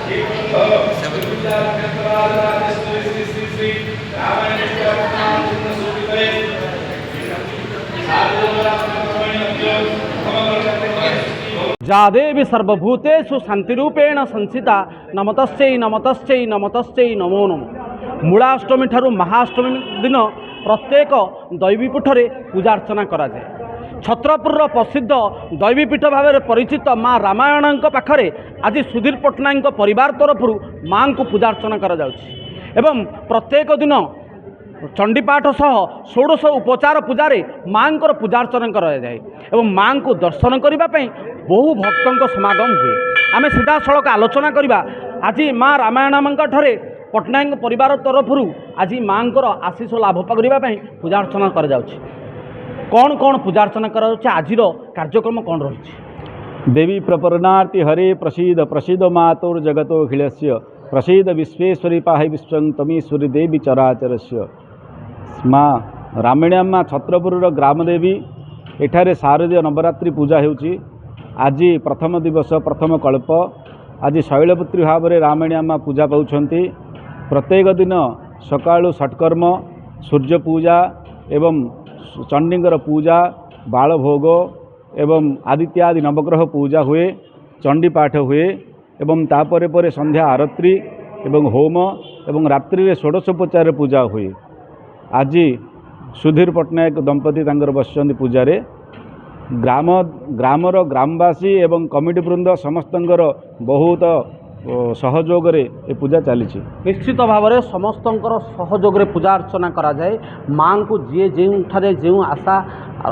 जा देवी सर्वभूतेषु शांतिरूपेण संस्थिता नमतस्यै नमतस्यै नमतस्यै नमो नमः। मूलाष्टमी ठारू महाअष्टमी दिन प्रत्येक दैवीपीठ में पूजार्चना करा जाए। छत्रपुर प्रसिद्ध दैवीपीठ भाव में परिचित माँ रामायण पाखरे आज सुधीर पट्टनायक परिवार तरफ माँ को पूजार्चना करा जाउछि एवं प्रत्येक दिन चंडीपाठ सह षोडश उपचार पूजा माँ पूजार्चना कराए एवं माँ को दर्शन करने बहु भक्तों समागम हुए। आम सीधा सड़क आलोचना करवा आज माँ रामायण माँ ठारे पट्टनायक परिवार तरफ आज माँ आशीष लाभ करने पूजार्चना कर कौन कौन पूजार्चना कर आज कार्यक्रम कौन रही। देवी प्रपन्नार्ति हरे प्रसीद प्रसीद मातोर जगतो अखिलस्य प्रसीद विश्वेश्वरी पाहि विश्वं तमीश्वरी देवी चराचरस्य। माँ रामायण छत्रपुर ग्रामदेवी एठारे शारदीय नवरात्रि पूजा होउची। आज प्रथम दिवस प्रथम कल्प आज शैलपुत्री भाव में रामायण पूजा पाउछंती। प्रत्येक दिन सकाळु षटकर्म सूर्य पूजा एवं चंडींगर पूजा बालभोग एवं आदित्यादि नवग्रह पूजा हुए, चंडी पाठ हुए एवं तापरे परे संध्या आरती एवं होम एवं रात्रि रे षोडशोपचार पूजा हुए। आज सुधीर पट्टनायक दंपति तांकर बसचंदी पूजारे ग्रामर ग्रामवासी एवं कमिटी वृंद समस्तंकर बहुत सहयोग रे ए पूजा चली। निश्चित भाव में समस्त सहयोग रे पूजा अर्चना करा जाए। माँ को जी जो आशा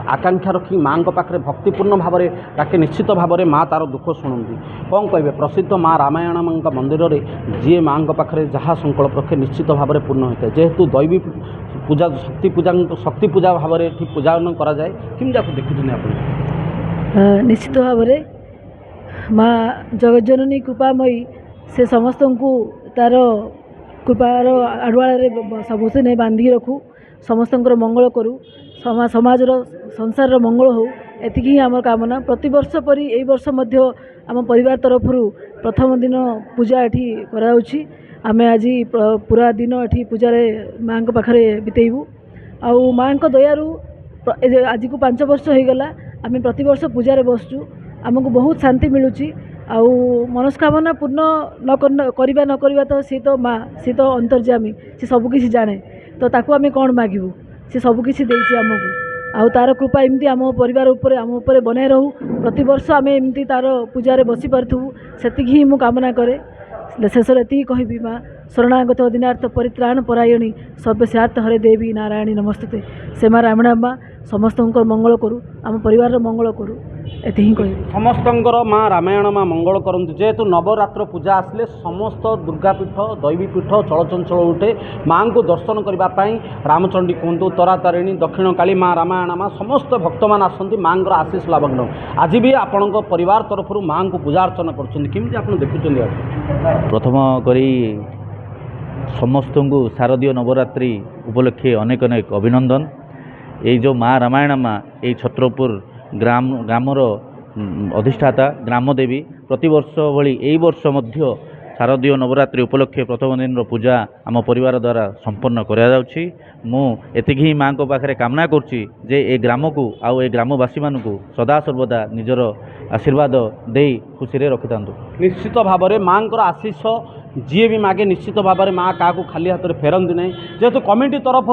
आकांक्षा रखी माँ पाखे भक्तिपूर्ण भाव में डाके निश्चित भाव में माँ तार दुख शुणुंती। कौन कहे प्रसिद्ध माँ रामायण माँ मंदिर में जी माँ पाखे जहाँ संकल्प रखे निश्चित भाव में पूर्ण होता है। जेहेतु दैवी पूजा शक्ति पूजा भाव में पूजन करा जाए किम जाको देखुछन आप। निश्चित भाव में माँ जगज्जननी कृपामयी से समस्त को तार कृपार आड़ुआल सब से बांधिकी रखू, समस्त मंगल करूँ, समाज संसार मंगल हो, एति ही आम कामना। प्रतिवर्ष परी यही वर्ष मध्य आम परिवार तरफ प्रथम दिन पूजा एठी कराउछि। आमे आज पूरा दिन एठी पूजा माँ पाखरे बितेबू। आउ माँ दयारू आज को 5 वर्ष हो गला आम प्रतिवर्ष पूजा बसचु। आमको बहुत शांति मिलूची। आउ मनस्कामना पूर्ण न करवा तो सी तो माँ सी तो अंतर्जामी सी सबकिछि जाने तो ताकू आम कौन मागिबू सी सबकिछि देइछि आमको। आउ तार कृपा एमती आम परिवार उपर आम उपर बनाए रहू। प्रतिवर्ष आम एमती तार पूजा बसी पार्थुबू सेतिकी ही मु कामना करे। शेष ये कहबी माँ शरणागत दीनार्थ परित्राण परायणी सर्वस्यार्थ हरे देवी नारायणी नमस्ते। से माँ रामायण माँ समस्त मंगल करू, आम परिवार मंगल करू, एति ही कह समस्त माँ रामायण माँ मंगल करंतु। जेहेतु नवरात्र पूजा आसले समस्त दुर्गापीठ दैवीपीठ चलचंचल उठे। माँ को दर्शन करने रामचंडी कहतु तरातारिणी दक्षिण काली माँ रामायण माँ समस्त भक्त मान आसती माँ आशीष लाभ कर। आज भी आपण परिवार तरफ माँ को पूजा अर्चना करमती आप देखुं। प्रथम करी समस्त को शारदीय नवरात्रि उपलक्षे अनेक अनेक अभिनंदन। ये जो माँ रामायण माँ ये छत्रपुर ग्रामर अधिष्ठाता ग्रामदेवी प्रतिवर्ष भली यही वर्ष मध्य शारदीय नवरात्रि उपलक्षे प्रथम दिन पूजा आम परिवार द्वारा संपन्न करा जाउछि। मु एतिकी ही माँ को पाखरे कामना करछि जे ए ग्राम को आउ ए ग्रामवासी मानकु सदा सर्वदा निजर आशीर्वाद दे खुशी रे रखितांतु। निश्चित भाव में माँ आशीष जी भी मागे निश्चित भाव में माँ क्या खाली हाथ में फेरती नहीं। जेहेतु कमिटी तरफ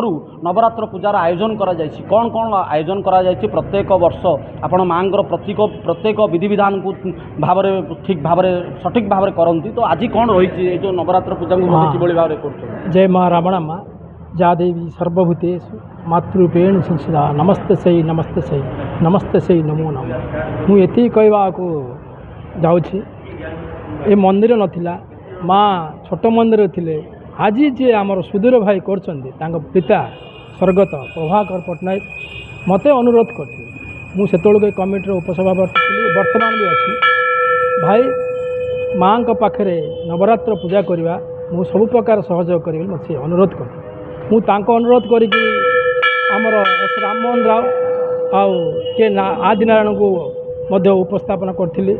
नवरात्र पूजार आयोजन करा जायछि। कौन कौन आयोजन करा जायछि प्रत्येक वर्ष आपण माँ प्रत्येक विधि विधान को भाव ठीक भाव सठिक भाव में करती। तो आज कौन रही जो नवरात्र पूजा को किभली भाव कर। जय माँ रामायण माँ जा देवी सर्वभूतेषु मातृरूपेण संस्थिता नमस्ते सही नमस्ते सही नमो नमः। मु एति कहवा को जाउछि ए मंदिर नथिला माँ छोट मंदिर थिले। आज जी आमर सुधीर भाई कर पिता स्वर्गत प्रभाकर पट्टनायक मते अनुरोध करते मुझे कमिटी उपसभापति थी बर्तमान भी अच्छी भाई माँ का पाखे नवरात्र पूजा करवा मु सब प्रकार सहयोग करी मत अनुरोध करते मु अनुरोध करी आमर एस राममोहन राव आउ के आदिनारायण को उपस्थापन करी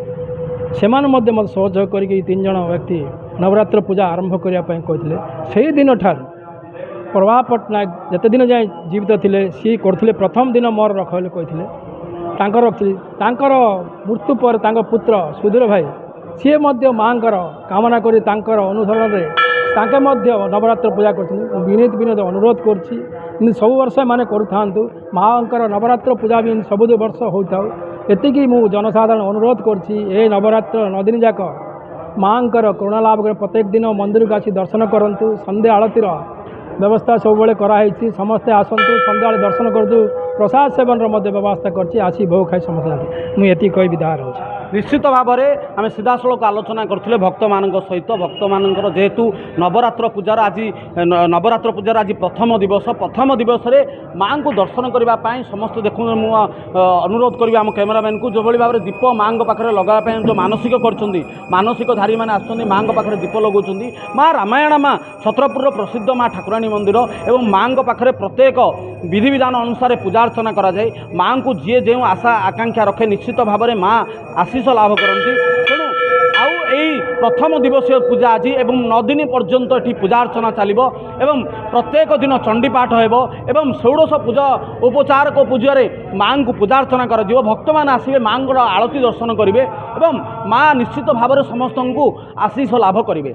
से मत सहयोग करी 3 जन व्यक्ति ନବରାତ୍ର ପୂଜା ଆରମ୍ଭ କରିବା ପାଇଁ କହିଥିଲେ। ସେହି ଦିନଠାରୁ ପ୍ରଭା ପଟ୍ଟନାୟକ ଯେତେ ଦିନ ଯାଏଁ ଜୀବିତ ଥିଲେ ସିଏ କରୁଥିଲେ। ପ୍ରଥମ ଦିନ ମୋର ରଖ ବୋଲି କହିଥିଲେ, ତାଙ୍କର ରଖିଥିଲି। ତାଙ୍କର ମୃତ୍ୟୁ ପରେ ତାଙ୍କ ପୁତ୍ର ସୁଧୀର ଭାଇ ସିଏ ମଧ୍ୟ ମାଆଙ୍କର କାମନା କରି ତାଙ୍କର ଅନୁସରଣରେ ତାଙ୍କେ ମଧ୍ୟ ନବରାତ୍ର ପୂଜା କରୁଛନ୍ତି। ମୁଁ ବିନୀତ ଅନୁରୋଧ କରୁଛି, କିନ୍ତୁ ସବୁ ବର୍ଷ ଏମାନେ କରୁଥାନ୍ତୁ। ମାଆଙ୍କର ନବରାତ୍ର ପୂଜା ବି ସବୁ ବର୍ଷ ହୋଇଥାଉ। ଏତିକି ମୁଁ ଜନସାଧାରଣ ଅନୁରୋଧ କରୁଛି, ଏ ନବରାତ୍ର 9 ଦିନ ଯାକ ମାଆଙ୍କର କରୁଣା ଲାଭ କରି ପ୍ରତ୍ୟେକ ଦିନ ମନ୍ଦିରକୁ ଆସି ଦର୍ଶନ କରନ୍ତୁ। ସନ୍ଧ୍ୟା ଆଳତୀର ବ୍ୟବସ୍ଥା ସବୁବେଳେ କରାହେଇଛି, ସମସ୍ତେ ଆସନ୍ତୁ, ସନ୍ଧ୍ୟାବେଳେ ଦର୍ଶନ କରନ୍ତୁ। ପ୍ରସାଦ ସେବନର ମଧ୍ୟ ବ୍ୟବସ୍ଥା କରିଛି, ଆସି ଭୋଗ ଖାଇ ସମସ୍ତେ ଯାଆନ୍ତି। ମୁଁ ଏତିକି କହି ବିଦାୟ ରହୁଛି। ନିଶ୍ଚିତ ଭାବରେ ଆମେ ସିଧାସଳଖ ଆଲୋଚନା କରୁଥିଲେ ଭକ୍ତମାନଙ୍କ ସହିତ। ଭକ୍ତମାନଙ୍କର ଯେହେତୁ ନବରାତ୍ର ପୂଜାର ଆଜି ପ୍ରଥମ ଦିବସରେ ମାଆଙ୍କୁ ଦର୍ଶନ କରିବା ପାଇଁ ସମସ୍ତେ ଦେଖୁଛନ୍ତି। ମୁଁ ଅନୁରୋଧ କରିବି ଆମ କ୍ୟାମେରାମ୍ୟାନ୍କୁ ଯେଭଳି ଭାବରେ ଦୀପ ମାଆଙ୍କ ପାଖରେ ଲଗାଇବା ପାଇଁ ଯେଉଁ ମାନସିକ କରିଛନ୍ତି, ମାନସିକଧାରୀମାନେ ଆସୁଛନ୍ତି ମାଆଙ୍କ ପାଖରେ ଦୀପ ଲଗାଉଛନ୍ତି। ମା ରାମାୟଣ ମା ଛତ୍ରପୁରର ପ୍ରସିଦ୍ଧ ମା ଠାକୁରାଣୀ ମନ୍ଦିର ଏବଂ ମାଆଙ୍କ ପାଖରେ ପ୍ରତ୍ୟେକ ବିଧିବିଧାନ ଅନୁସାରେ ପୂଜା ଅର୍ଚ୍ଚନା କରାଯାଏ। ମାଆଙ୍କୁ ଯିଏ ଯେଉଁ ଆଶା ଆକାଂକ୍ଷା ରଖେ ନିଶ୍ଚିତ ଭାବରେ ମା ଆଶୀଷ ଲାଭ କରନ୍ତି। ତେଣୁ ଆଉ ଏଇ ପ୍ରଥମ ଦିବସୀୟ ପୂଜା ଆଜି ଏବଂ 9 ଦିନ ପର୍ଯ୍ୟନ୍ତ ଏଠି ପୂଜା ଅର୍ଚ୍ଚନା ଚାଲିବ ଏବଂ ପ୍ରତ୍ୟେକ ଦିନ ଚଣ୍ଡୀପାଠ ହେବ ଏବଂ ଷୋଡ଼ଶ ପୂଜା ଉପଚାରକ ପୂଜାରେ ମାଆଙ୍କୁ ପୂଜା ଅର୍ଚ୍ଚନା କରାଯିବ। ଭକ୍ତମାନେ ଆସିବେ, ମାଆଙ୍କର ଆଳତୀ ଦର୍ଶନ କରିବେ ଏବଂ ମା ନିଶ୍ଚିତ ଭାବରେ ସମସ୍ତଙ୍କୁ ଆଶୀଷ ଲାଭ କରିବେ।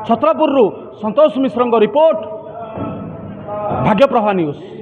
ଛତ୍ରପୁରରୁ ସନ୍ତୋଷ ମିଶ୍ରଙ୍କ ରିପୋର୍ଟ, ଭାଗ୍ୟପ୍ରଭା ନ୍ୟୁଜ୍।